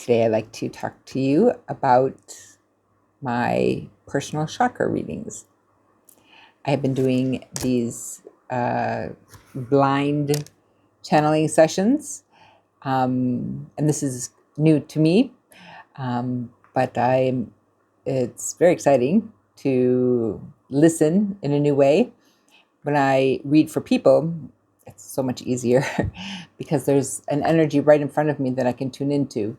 Today I'd like to talk to you about my personal chakra readings. I have been doing these blind channeling sessions, and this is new to me, but it's very exciting to listen in a new way. When I read for people, it's so much easier because there's an energy right in front of me that I can tune into,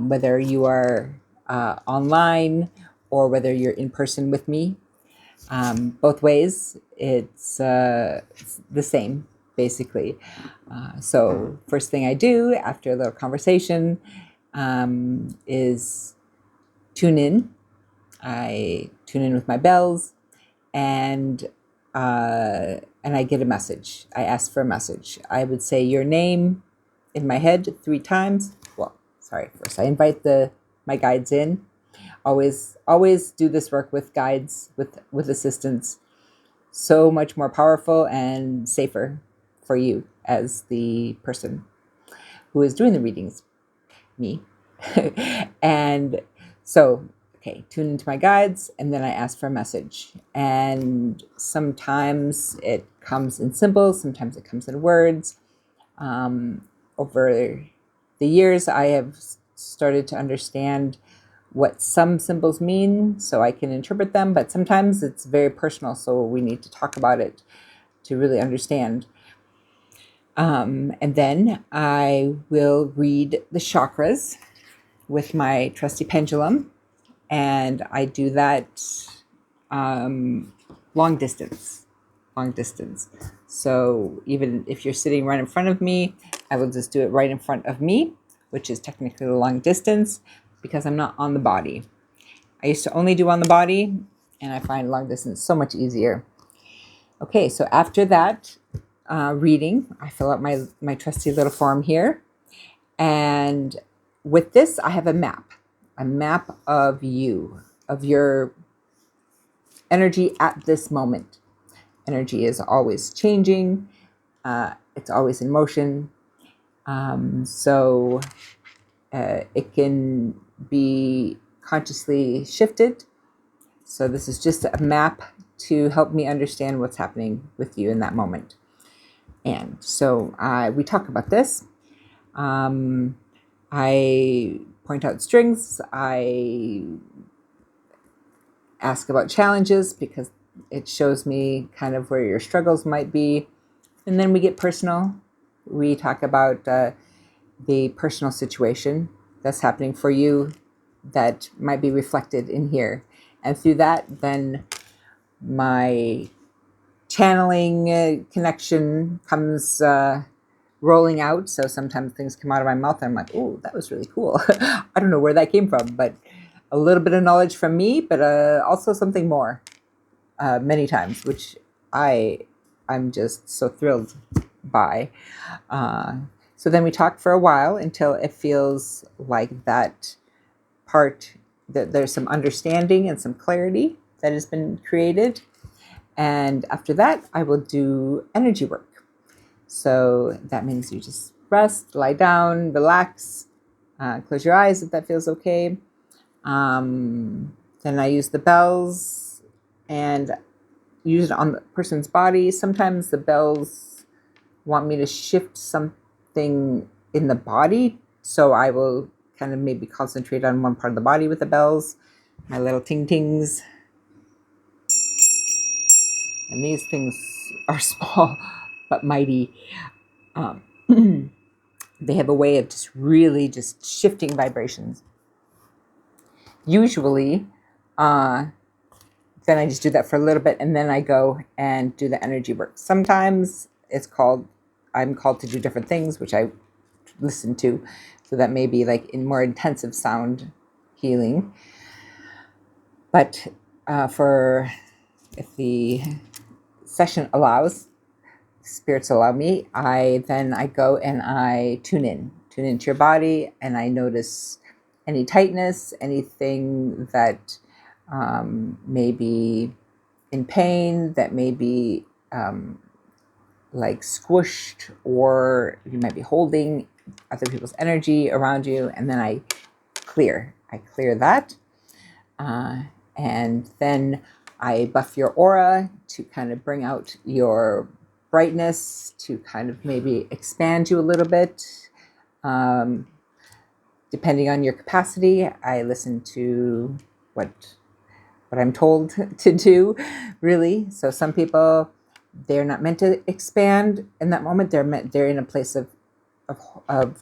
whether you are online or whether you're in person with me. Both ways, it's the same, basically. So first thing I do after a little conversation is tune in. I tune in with my bells, and I get a message. I ask for a message. I would say your name in my head 3 times. Well, sorry. First, I invite my guides in. Always do this work with guides, with assistance. So much more powerful and safer for you as the person who is doing the readings, me. And so, okay, tune into my guides, and then I ask for a message. And sometimes it comes in symbols, sometimes it comes in words. Over the years, I have started to understand what some symbols mean so I can interpret them, but sometimes it's very personal, so we need to talk about it to really understand. And then I will read the chakras with my trusty pendulum, and I do that long distance. So even if you're sitting right in front of me, I will just do it right in front of me, which is technically a long distance because I'm not on the body. I used to only do on the body, and I find long distance so much easier. Okay, so after that reading, I fill out my trusty little form here, and with this, I have a map of you, of your energy at this moment. Energy is always changing. It's always in motion. So it can be consciously shifted. So this is just a map to help me understand what's happening with you in that moment. And so we talk about this. I point out strengths. I ask about challenges because it shows me kind of where your struggles might be. And then we get personal. We talk about the personal situation that's happening for you that might be reflected in here. And through that, then my channeling connection comes rolling out. So sometimes things come out of my mouth and I'm like, oh, that was really cool. I don't know where that came from, but a little bit of knowledge from me, but also something more many times, which I'm just so thrilled by. So then we talk for a while until it feels like that there's some understanding and some clarity that has been created. And after that, I will do energy work. So that means you just rest, lie down, relax, close your eyes if that feels okay. Then I use the bells and use it on the person's body. Sometimes the bells want me to shift something in the body, so I will kind of maybe concentrate on one part of the body with the bells, my little ting-tings. And these things are small but mighty. They have a way of just really just shifting vibrations. Usually, then I just do that for a little bit, and then I go and do the energy work. Sometimes I'm called to do different things, which I listen to. So that may be like in more intensive sound healing. But if the session allows, spirits allow me, I go and I tune into your body, and I notice any tightness, anything that may be in pain, that may be like squished, or you might be holding other people's energy around you, and then I clear that. And then I buff your aura to kind of bring out your brightness, to kind of maybe expand you a little bit. Depending on your capacity, I listen to what I'm told to do, really. So some people, they're not meant to expand in that moment. They're in a place of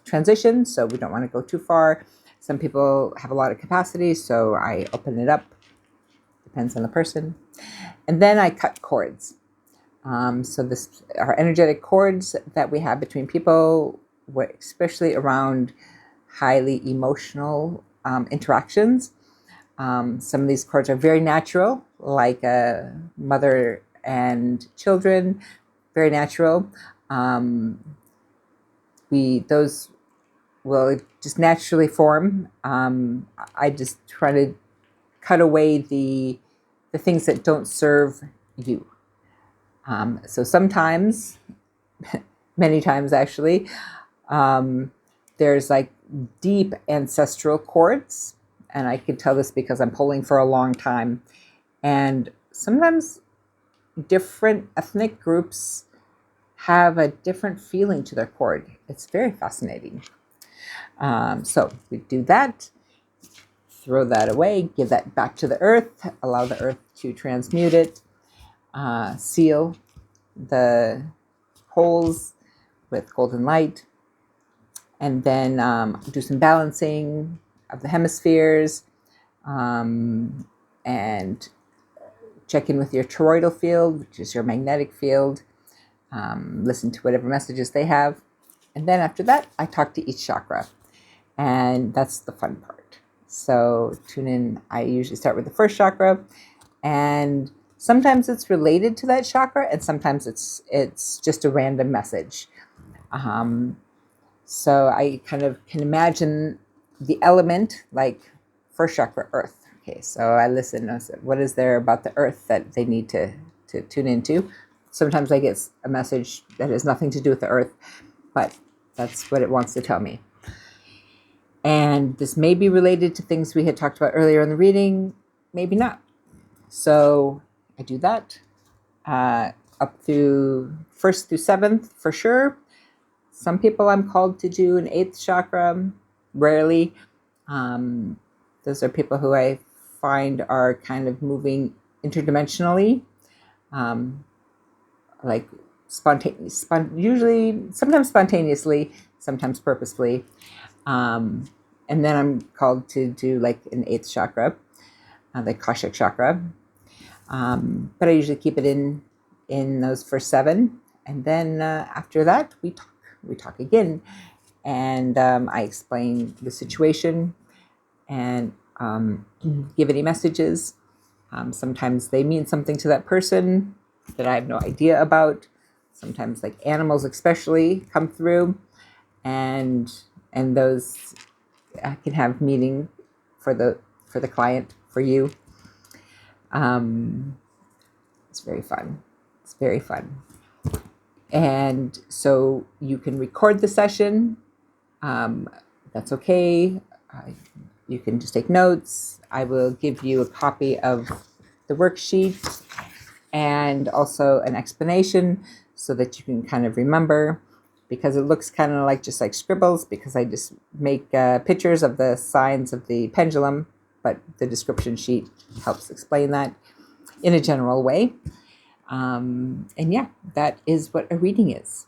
transition, so we don't want to go too far. Some people have a lot of capacity, so I open it up. Depends on the person. And then I cut cords. So this are energetic cords that we have between people, especially around highly emotional interactions. Some of these cords are very natural, like a mother and children, very natural. Those will just naturally form. I just try to cut away the things that don't serve you. So sometimes, many times actually, there's like deep ancestral cords, and I can tell this because I'm pulling for a long time. And sometimes different ethnic groups have a different feeling to their cord. It's very fascinating. So we do that, throw that away, give that back to the earth, allow the earth to transmute it, seal the holes with golden light, and then do some balancing of the hemispheres, and check in with your toroidal field, which is your magnetic field. Listen to whatever messages they have. And then after that, I talk to each chakra. And that's the fun part. So tune in. I usually start with the first chakra. And sometimes it's related to that chakra, and sometimes it's just a random message. So I kind of can imagine the element, like first chakra, earth. Okay, so I listen. I said, what is there about the earth that they need to tune into? Sometimes I get a message that has nothing to do with the earth, but that's what it wants to tell me. And this may be related to things we had talked about earlier in the reading, maybe not. So I do that up through 1st through 7th for sure. Some people I'm called to do an 8th chakra, rarely. Those are people who I find are kind of moving interdimensionally, like usually, sometimes spontaneously, sometimes purposefully. And then I'm called to do like an 8th chakra, the Kashak chakra. But I usually keep it in those first 7. And then after that, we talk again. And I explain the situation and give any messages. Sometimes they mean something to that person that I have no idea about. Sometimes like animals especially come through, and those can have meaning for the client, for you. It's very fun. It's very fun. And so you can record the session. That's okay. You can just take notes. I will give you a copy of the worksheet and also an explanation so that you can kind of remember, because it looks kind of like just like scribbles, because I just make pictures of the signs of the pendulum, but the description sheet helps explain that in a general way. And yeah, that is what a reading is.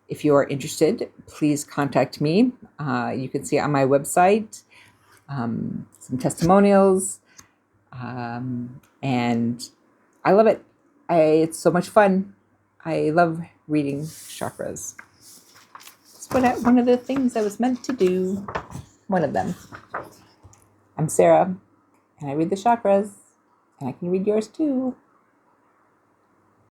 If you are interested, please contact me. You can see on my website some testimonials, and I love it. It's so much fun. I love reading chakras. It's one of the things I was meant to do. One of them. I'm Sarah, and I read the chakras, and I can read yours too.